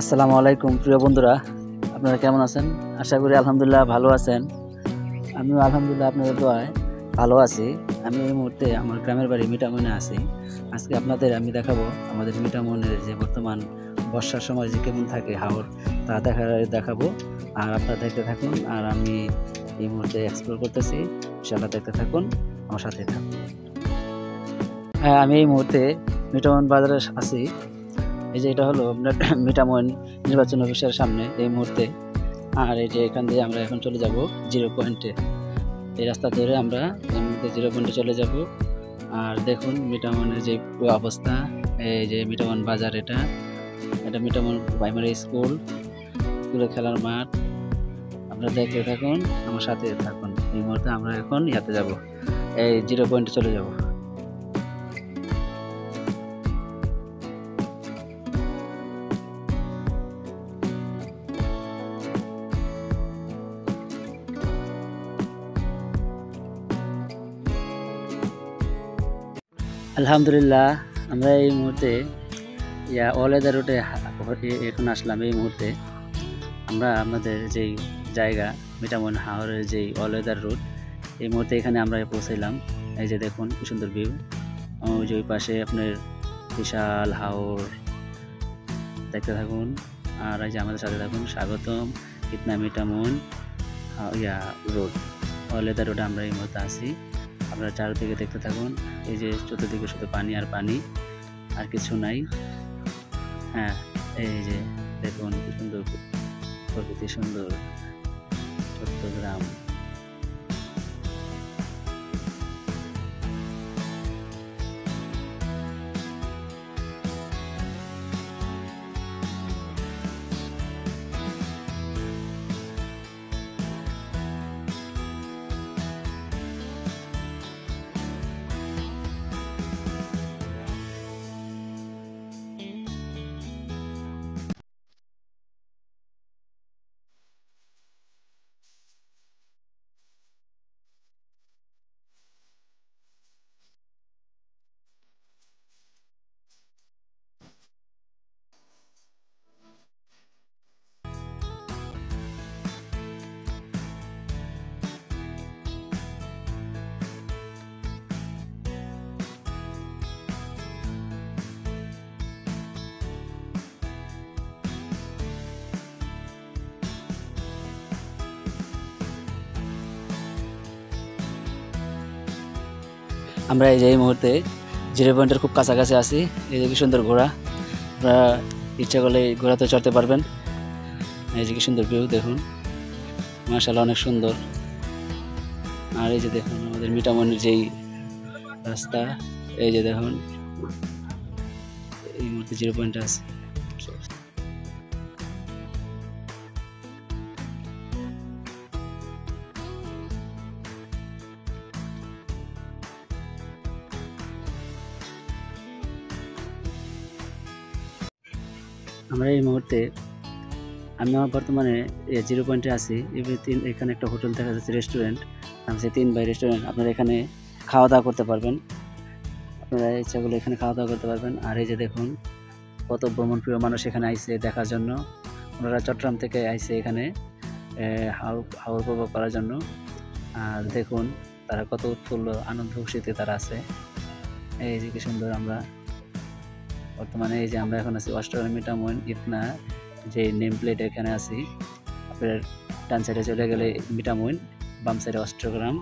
আসসালামু আলাইকুম প্রিয় বন্ধুরা, আপনারা কেমন আছেন? আশা করি আলহামদুলিল্লাহ ভালো আছেন। আমিও আলহামদুলিল্লাহ আপনাদের দোয়ায় ভালো আছি। আমি এই মুহূর্তে আমার গ্রামের বাড়ি মিঠামইনে আছি। আজকে আপনাদের আমি দেখাবো আমাদের মিঠামইনের যে বর্তমান বর্ষার সময় যে কেমন থাকে হাওর, তা দেখাবো। আর আপনারা দেখতে থাকুন, আর আমি এই মুহূর্তে এক্সপ্লোর করতেছি। ইনশাআল্লাহ দেখতে থাকুন, আমার সাথে থাকুন। হ্যাঁ, আমি এই মুহূর্তে মিঠামইন বাজারে আছি। এই যে এটা হলো আপনার মিঠামইন নির্বাচন অফিসের সামনে এই মুহূর্তে। আর এই যে এখান দিয়ে আমরা এখন চলে যাব জিরো পয়েন্টে। এই রাস্তা ধরে আমরা এই মুহূর্তে জিরো পয়েন্টে চলে যাব। আর দেখুন মিঠামইনের যে অবস্থা, এই যে মিঠামইন বাজার, এটা মিঠামইন প্রাইমারি স্কুলে খেলার মাঠ। আপনারা দেখতে থাকুন, আমার সাথে থাকুন। এই মুহূর্তে আমরা এখন ইয়াতে যাব, এই জিরো পয়েন্টে চলে যাব। আলহামদুলিল্লাহ, আমরা এই মুহূর্তে ওয়ালেদা রোডে এখন আসলাম। এই মুহূর্তে আমরা আপনাদের যেই জায়গা মিঠামইন হাওরের যেই ওয়ালেদার রোড, এই মুহূর্তে এখানে আমরা পৌঁছাইলাম। এই যে দেখুন কি সুন্দর ভিউ। ওই যে ওই পাশে আপনার বিশাল হাওর, দেখতে থাকুন। আর এই যে আমাদের সাথে থাকুন। স্বাগতম ইতনা মিঠামইন রোড, ওয়ালেদা রোডে আমরা এই মুহূর্তে আছি। আপনারা চারদিকে দেখতে থাকুন। এই যে চতুর্দিকে শুধু পানি আর পানি, আর কিছু নাই। হ্যাঁ, এই যে দেখুন কি সুন্দর প্রকৃতি, সুন্দর ছোট্ট গ্রাম। আমরা এই যে এই মুহূর্তে জিরো পয়েন্টের খুব কাছাকাছি আছি। এই যে কি সুন্দর ঘোড়া, আপনারা ইচ্ছা করলে ঘোড়াতে চড়তে পারবেন। এই যে কি সুন্দর ভিউ দেখুন, মাশাআল্লাহ অনেক সুন্দর। আর এই যে দেখুন আমাদের মিঠামইনের যেই রাস্তা, এই যে দেখুন এই মুহূর্তে জিরো পয়েন্টে আছে। আমরা এই মুহূর্তে আমি বর্তমানে জিরো পয়েন্টে আছি। এখানে একটা হোটেল দেখা যাচ্ছে, রেস্টুরেন্ট, নাম হচ্ছে 3 বাই রেস্টুরেন্ট। আপনারা এখানে খাওয়া দাওয়া করতে পারবেন, আপনারা ইচ্ছা করলে এখানে খাওয়া দাওয়া করতে পারবেন। আর এই যে দেখুন কত ভ্রমণপ্রিয় মানুষ এখানে আইছে দেখার জন্য। ওনারা চট্টগ্রাম থেকে আইছে এখানে হাওর উপভোগ করার জন্য। আর দেখুন তারা কত উৎফুল্ল আনন্দ খুশিতে তারা আছে। এই যে কি সুন্দর। আমরা বর্তমানে এই যে আমরা এখন আছি অষ্টগ্রাম মিঠামইন ইতনা যে নেম প্লেট, এখানে আছি। আপনার ডান সাইডে চলে গেলে মিঠামইন, বাম সাইডে অষ্টগ্রাম,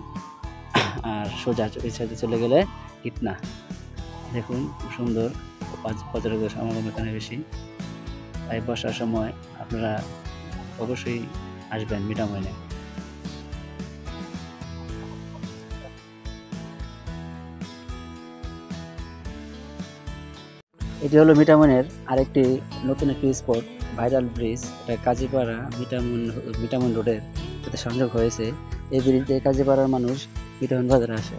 আর সোজা এই সাইডে চলে গেলে ইতনা। দেখুন খুব সুন্দর, পর্যটকের সমাগম এখানে বেশি। তাই বর্ষার সময় আপনারা অবশ্যই আসবেন মিঠামইনে। এটি হলো মিঠামইনের আরেকটি নতুন একটি স্পট, ভাইরাল ব্রিজ। এটা কাজীপাড়া মিঠামইন রোডের সাথে সংযোগ হয়েছে। এই ব্রিজে কাজীপাড়ার মানুষ মিঠামইন বাজারে আসে।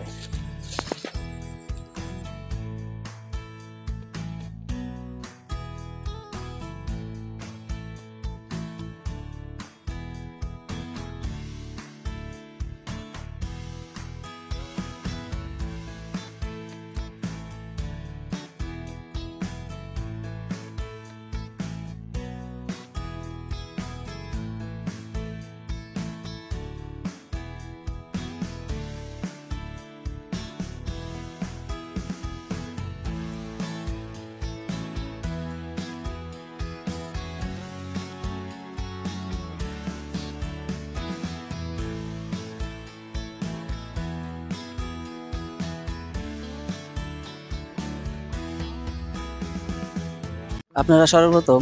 আপনারা সর্বপ্রথম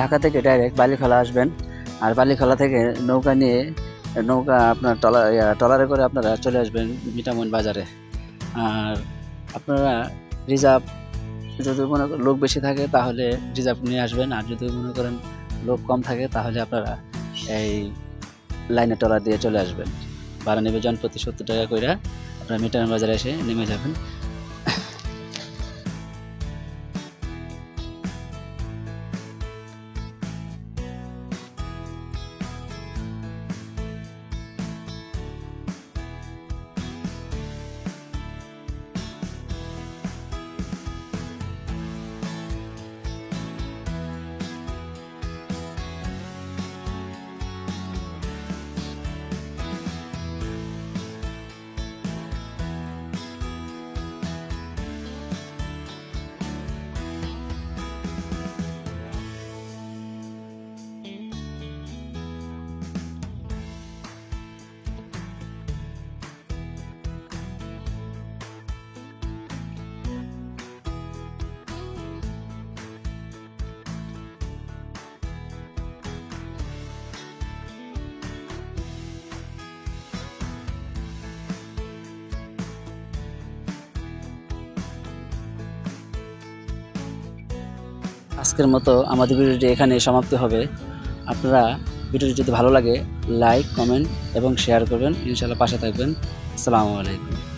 ঢাকা থেকে ডাইরেক্ট বালিখলা আসবেন, আর বালিখলা থেকে নৌকা নিয়ে আপনার ট্রলারে করে আপনারা চলে আসবেন মিঠামইন বাজারে। আর আপনারা রিজার্ভ, যদি মনে করেন লোক বেশি থাকে তাহলে রিজার্ভ নিয়ে আসবেন, আর যদি মনে করেন লোক কম থাকে তাহলে আপনারা এই লাইনে ট্রলার দিয়ে চলে আসবেন। ভাড়া নেবে জনপ্রতি 70 টাকা করে। আপনারা মিঠামইন বাজারে এসে নেমে যাবেন। আজকের মতো আমাদের ভিডিওটি এখানে সমাপ্তি হবে। আপনারা ভিডিওটি যদি ভালো লাগে লাইক, কমেন্ট এবং শেয়ার করবেন। ইনশাআল্লাহ পাশে থাকবেন। আসসালামু আলাইকুম।